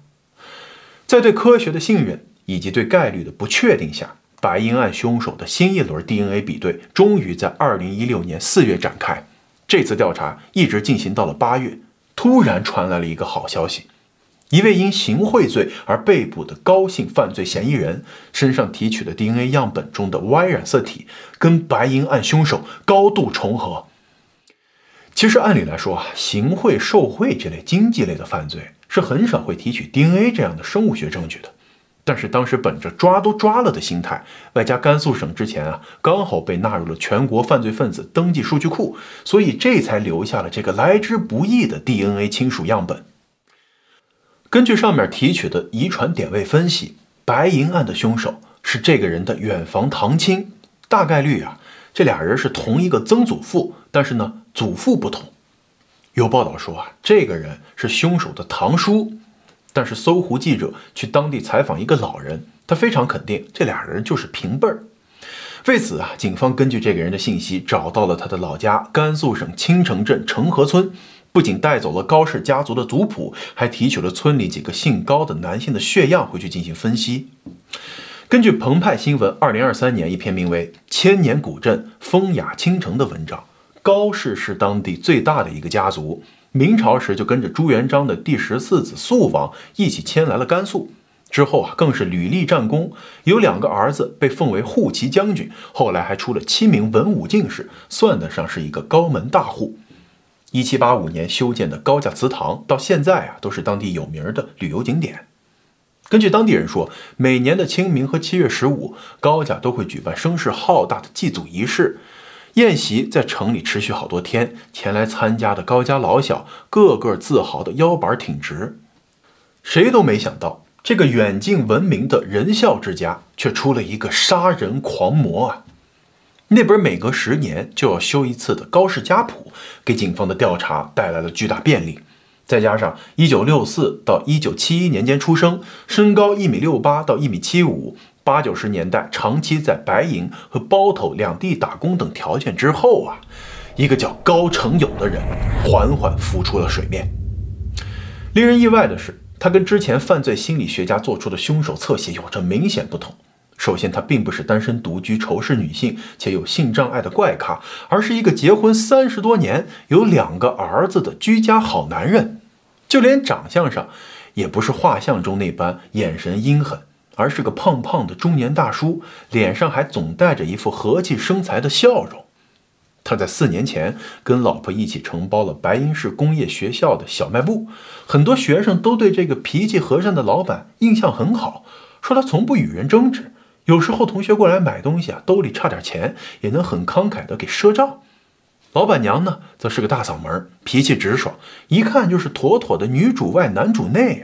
在对科学的信任以及对概率的不确定下，白银案凶手的新一轮 DNA 比对终于在2016年4月展开。这次调查一直进行到了8月，突然传来了一个好消息，一位因行贿罪而被捕的高姓犯罪嫌疑人身上提取的 DNA 样本中的 Y 染色体跟白银案凶手高度重合。其实按理来说行贿受贿这类经济类的犯罪是很少会提取 DNA 这样的生物学证据的。但是当时本着抓都抓了的心态，外加甘肃省之前刚好被纳入了全国犯罪分子登记数据库，所以这才留下了这个来之不易的 DNA 亲属样本。根据上面提取的遗传点位分析，白银案的凶手是这个人的远房堂亲，大概率这俩人是同一个曾祖父，但是呢祖父不同。有报道说这个人是凶手的堂叔。但是搜狐记者去当地采访一个老人，他非常肯定这俩人就是平辈儿。为此警方根据这个人的信息找到了他的老家甘肃省青城镇成河村，不仅带走了高氏家族的族谱，还提取了村里几个姓高的男性的血样回去进行分析。根据澎湃新闻2023年一篇名为《千年古镇风雅倾城》的文章，高氏是当地最大的一个家族，明朝时就跟着朱元璋的第14子肃王一起迁来了甘肃，之后更是屡立战功，有2个儿子被封为护旗将军，后来还出了7名文武进士，算得上是一个高门大户。1785年修建的高家祠堂到现在都是当地有名的旅游景点。根据当地人说，每年的清明和7月15，高家都会举办声势浩大的祭祖仪式，宴席在城里持续好多天，前来参加的高家老小个个自豪的腰板挺直。谁都没想到，这个远近闻名的仁孝之家却出了一个杀人狂魔那本每隔10年就要修一次的高氏家谱，给警方的调查带来了巨大便利。再加上1964到1971年间出生，身高1.68米到1.75米，80、90年代长期在白银和包头2地打工等条件之后一个叫高成勇的人缓缓浮出了水面。令人意外的是，他跟之前犯罪心理学家做出的凶手侧写有着明显不同。首先，他并不是单身独居、仇视女性且有性障碍的怪咖，而是一个结婚30多年、有2个儿子的居家好男人。就连长相上，也不是画像中那般眼神阴狠，而是个胖胖的中年大叔，脸上还总带着一副和气生财的笑容。他在4年前跟老婆一起承包了白银市工业学校的小卖部，很多学生都对这个脾气和善的老板印象很好，说他从不与人争执，有时候同学过来买东西兜里差点钱也能很慷慨的给赊账。老板娘呢，则是个大嗓门，脾气直爽，一看就是妥妥的女主外男主内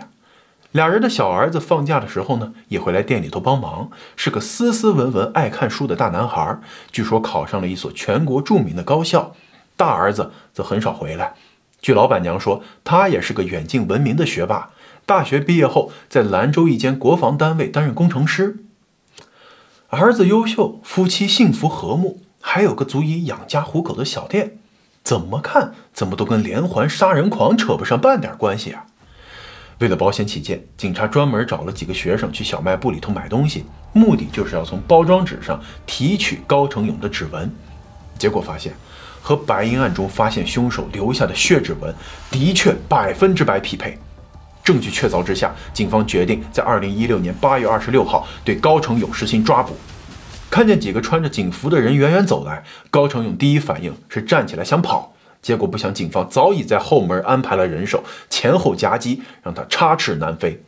俩人的小儿子放假的时候呢，也会来店里头帮忙，是个斯斯文文爱看书的大男孩，据说考上了一所全国著名的高校。大儿子则很少回来，据老板娘说，他也是个远近闻名的学霸，大学毕业后在兰州一间国防单位担任工程师。儿子优秀，夫妻幸福和睦，还有个足以养家糊口的小店，怎么看怎么都跟连环杀人狂扯不上半点关系为了保险起见，警察专门找了几个学生去小卖部里头买东西，目的就是要从包装纸上提取高成勇的指纹。结果发现，和白银案中发现凶手留下的血指纹的确100%匹配。证据确凿之下，警方决定在2016年8月26号对高成勇实行抓捕。看见几个穿着警服的人远远走来，高成勇第一反应是站起来想跑，结果不想警方早已在后门安排了人手，前后夹击，让他插翅难飞。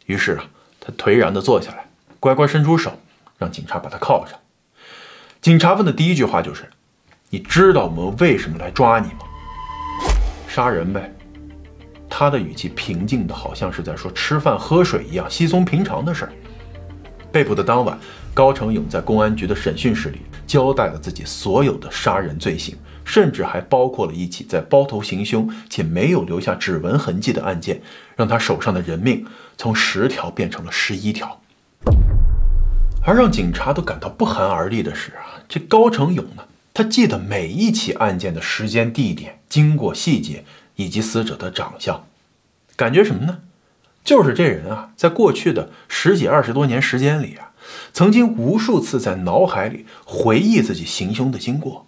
于是他颓然地坐下来，乖乖伸出手，让警察把他铐上。警察问的第一句话就是：“你知道我们为什么来抓你吗？”杀人呗。他的语气平静的好像是在说吃饭喝水一样稀松平常的事儿。被捕的当晚，高成勇在公安局的审讯室里交代了自己所有的杀人罪行，甚至还包括了一起在包头行凶且没有留下指纹痕迹的案件，让他手上的人命从10条变成了11条。而让警察都感到不寒而栗的是这高成勇呢，他记得每一起案件的时间、地点、经过细节以及死者的长相，感觉什么呢？就是这人在过去的10几20多年时间里曾经无数次在脑海里回忆自己行凶的经过，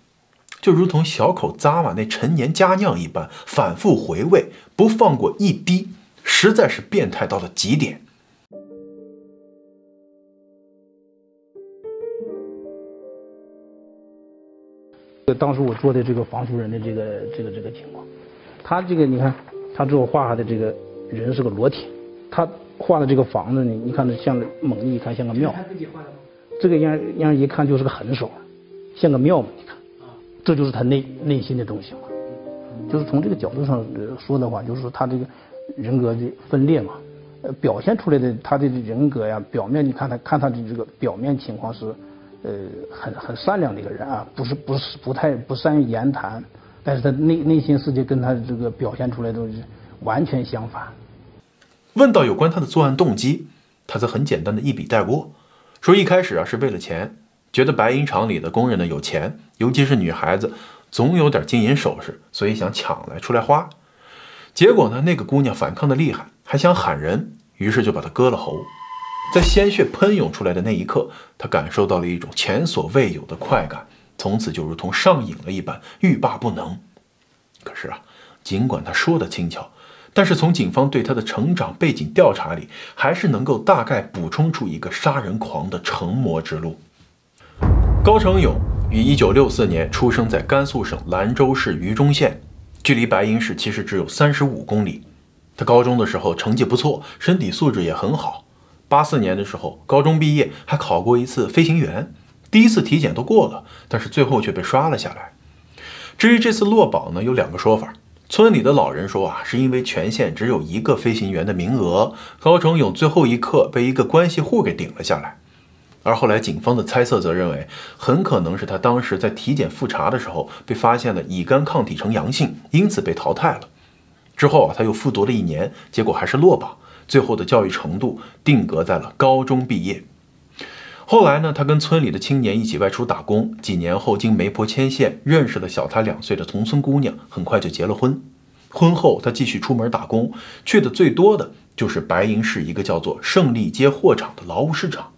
就如同小口咂瓦那陈年佳酿一般，反复回味，不放过一滴，实在是变态到了极点。当时我做的这个房主任的这个情况，他这个你看，他最后画的这个人是个裸体，他画的这个房子呢，你看像猛一看像个庙，这个样一看就是个狠手，像个庙嘛，你看，这就是他内心的东西嘛。就是从这个角度上说的话，就是说他这个人格的分裂嘛，表现出来的他的人格呀，表面你看他的这个表面情况是。很善良的一个人不善于言谈，但是他内心世界跟他这个表现出来的是完全相反。问到有关他的作案动机，他则很简单的一笔带过，说一开始是为了钱，觉得白银厂里的工人呢有钱，尤其是女孩子总有点金银首饰，所以想抢来出来花。结果呢，那个姑娘反抗的厉害，还想喊人，于是就把她割了喉。在鲜血喷涌出来的那一刻，他感受到了一种前所未有的快感，从此就如同上瘾了一般，欲罢不能。可是尽管他说的轻巧，但是从警方对他的成长背景调查里，还是能够大概补充出一个杀人狂的成魔之路。高成勇于1964年出生在甘肃省兰州市榆中县，距离白银市其实只有35公里。他高中的时候成绩不错，身体素质也很好。84年的时候，高中毕业，还考过一次飞行员，第一次体检都过了，但是最后却被刷了下来。至于这次落榜呢，有2个说法。村里的老人说是因为全县只有1个飞行员的名额，高成勇最后一刻被一个关系户给顶了下来。而后来警方的猜测则认为，很可能是他当时在体检复查的时候被发现了乙肝抗体呈阳性，因此被淘汰了。之后他又复读了1年，结果还是落榜。最后的教育程度定格在了高中毕业。后来呢，他跟村里的青年一起外出打工，几年后经媒婆牵线认识了小他2岁的同村姑娘，很快就结了婚。婚后他继续出门打工，去的最多的就是白银市一个叫做胜利街货场的劳务市场。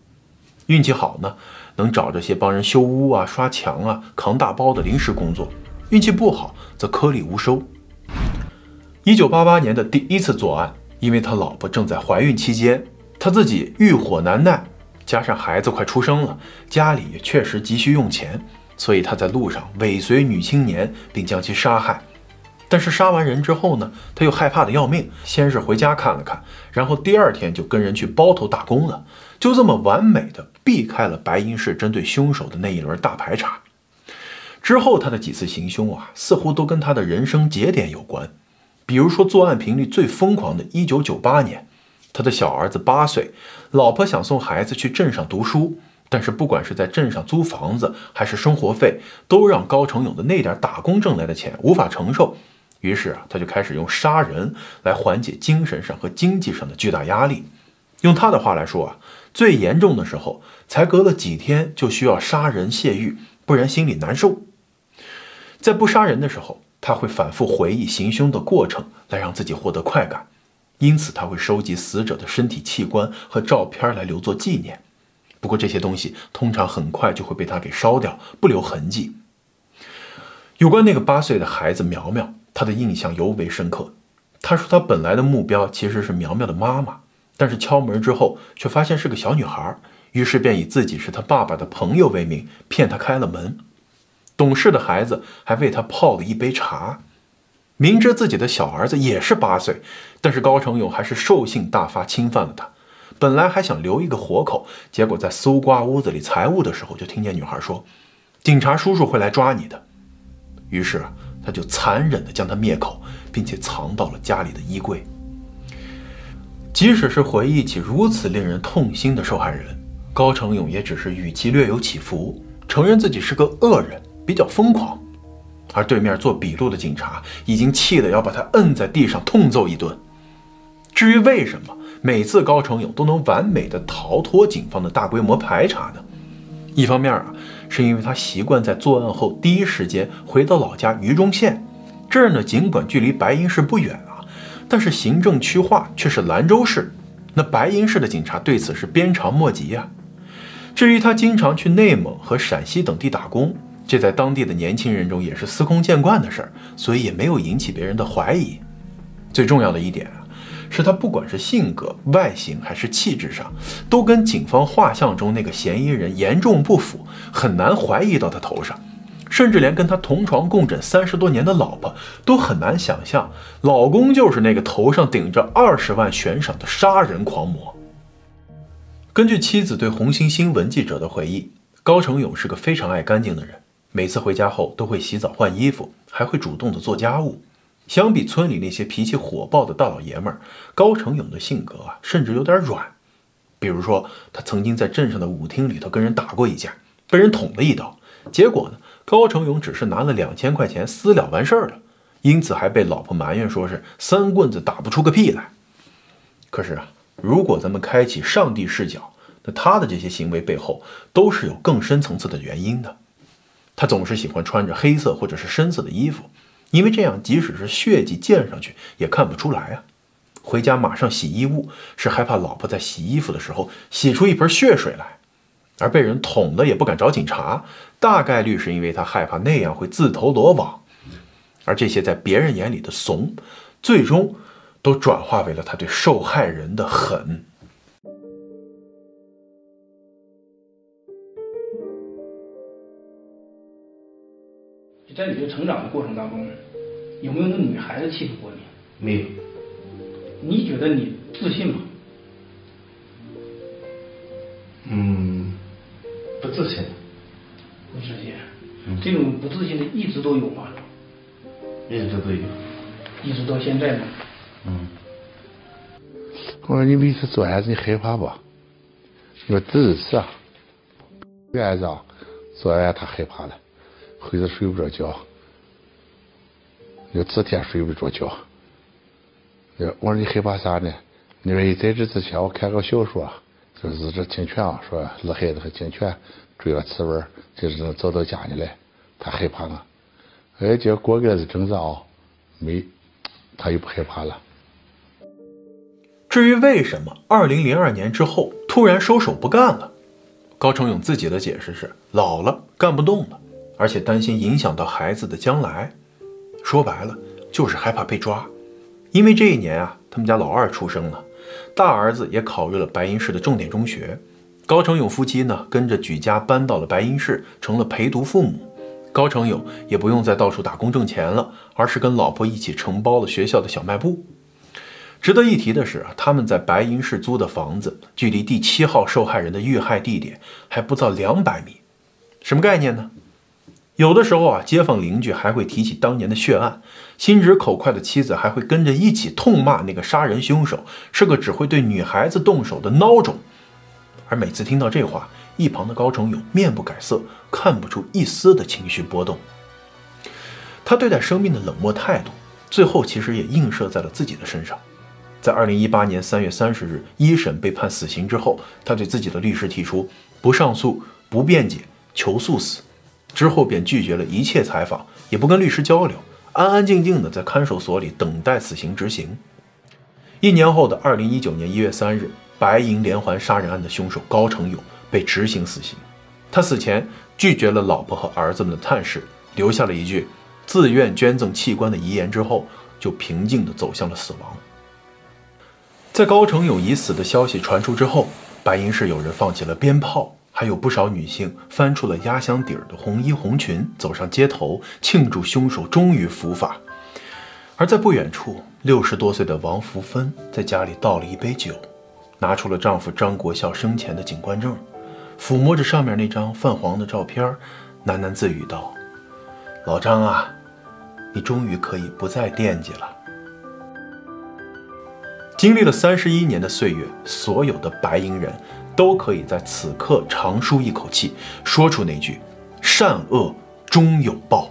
运气好呢，能找着些帮人修屋刷墙扛大包的临时工作；运气不好则颗粒无收。1988年的第1次作案，因为他老婆正在怀孕期间，他自己欲火难耐，加上孩子快出生了，家里也确实急需用钱，所以他在路上尾随女青年并将其杀害。但是杀完人之后呢，他又害怕的要命，先是回家看了看，然后第2天就跟人去包头打工了，就这么完美的避开了白银市针对凶手的那一轮大排查。之后他的几次行凶似乎都跟他的人生节点有关。比如说作案频率最疯狂的1998年，他的小儿子8岁，老婆想送孩子去镇上读书，但是不管是在镇上租房子还是生活费，都让高成勇的那点打工挣来的钱无法承受，于是他就开始用杀人来缓解精神上和经济上的巨大压力。用他的话来说最严重的时候才隔了几天就需要杀人泄欲，不然心里难受。在不杀人的时候，他会反复回忆行凶的过程来让自己获得快感，因此他会收集死者的身体器官和照片来留作纪念。不过这些东西通常很快就会被他给烧掉，不留痕迹。有关那个8岁的孩子苗苗，他的印象尤为深刻。他说他本来的目标其实是苗苗的妈妈，但是敲门之后却发现是个小女孩，于是便以自己是他爸爸的朋友为名骗他开了门。懂事的孩子还为他泡了一杯茶。明知自己的小儿子也是8岁，但是高成勇还是兽性大发，侵犯了他。本来还想留一个活口，结果在搜刮屋子里财物的时候，就听见女孩说：“警察叔叔会来抓你的。”于是他就残忍地将他灭口，并且藏到了家里的衣柜。即使是回忆起如此令人痛心的受害人，高成勇也只是语气略有起伏，承认自己是个恶人，比较疯狂。而对面做笔录的警察已经气得要把他摁在地上痛揍一顿。至于为什么每次高成勇都能完美的逃脱警方的大规模排查呢？一方面是因为他习惯在作案后第一时间回到老家榆中县，这儿呢尽管距离白银市不远但是行政区划却是兰州市，那白银市的警察对此是鞭长莫及至于他经常去内蒙和陕西等地打工，这在当地的年轻人中也是司空见惯的事儿，所以也没有引起别人的怀疑。最重要的一点是他不管是性格、外形还是气质上，都跟警方画像中那个嫌疑人严重不符，很难怀疑到他头上。甚至连跟他同床共枕30多年的老婆都很难想象，老公就是那个头上顶着20万悬赏的杀人狂魔。根据妻子对红星新闻记者的回忆，高成勇是个非常爱干净的人，每次回家后都会洗澡换衣服，还会主动的做家务。相比村里那些脾气火爆的大老爷们儿，高成勇的性格甚至有点软。比如说，他曾经在镇上的舞厅里头跟人打过一架，被人捅了一刀，结果呢，高成勇只是拿了2000块钱私了完事儿了，因此还被老婆埋怨说是3棍子打不出个屁来。可是如果咱们开启上帝视角，那他的这些行为背后都是有更深层次的原因的。他总是喜欢穿着黑色或者是深色的衣服，因为这样即使是血迹溅上去也看不出来回家马上洗衣物，是害怕老婆在洗衣服的时候洗出一盆血水来。而被人捅了也不敢找警察，大概率是因为他害怕那样会自投罗网。而这些在别人眼里的怂，最终都转化为了他对受害人的狠。在你的成长的过程当中，有没有那女孩子欺负过你？没有。你觉得你自信吗？不自信。不自信。这种不自信的一直都有吗？一直都有。一直到现在吗？我说你每次做案子你害怕不？你说自是案子做完他害怕了，回头睡不着觉，有几天睡不着觉。我说你害怕啥呢？你说在这之前我看个小说，就是《这侵权》，说老孩子和侵权追了刺猬，就是能走到家里来，他害怕结果过个日子整着他又不害怕了。至于为什么2002年之后突然收手不干了，高成勇自己的解释是老了干不动了，而且担心影响到孩子的将来。说白了就是害怕被抓。因为这一年他们家老二出生了，大儿子也考入了白银市的重点中学。高成勇夫妻呢跟着举家搬到了白银市，成了陪读父母。高成勇也不用再到处打工挣钱了，而是跟老婆一起承包了学校的小卖部。值得一提的是，他们在白银市租的房子距离第7号受害人的遇害地点还不到200米。什么概念呢？有的时候街坊邻居还会提起当年的血案，心直口快的妻子还会跟着一起痛骂那个杀人凶手是个只会对女孩子动手的孬种。而每次听到这话，一旁的高成勇面不改色，看不出一丝的情绪波动。他对待生命的冷漠态度，最后其实也映射在了自己的身上。在2018年3月30日一审被判死刑之后，他对自己的律师提出不上诉、不辩解、求速死，之后便拒绝了一切采访，也不跟律师交流，安安静静的在看守所里等待死刑执行。1年后的2019年1月3日，白银连环杀人案的凶手高成勇被执行死刑。他死前拒绝了老婆和儿子们的探视，留下了一句自愿捐赠器官的遗言之后，就平静地走向了死亡。在高成勇已死的消息传出之后，白银市有人放起了鞭炮，还有不少女性翻出了压箱底儿的红衣红裙，走上街头庆祝凶手终于伏法。而在不远处，60多岁的王福芬在家里倒了一杯酒，拿出了丈夫张国孝生前的警官证，抚摸着上面那张泛黄的照片，喃喃自语道：“老张啊，你终于可以不再惦记了。”经历了31年的岁月，所有的白银人都可以在此刻长舒一口气，说出那句“善恶终有报”。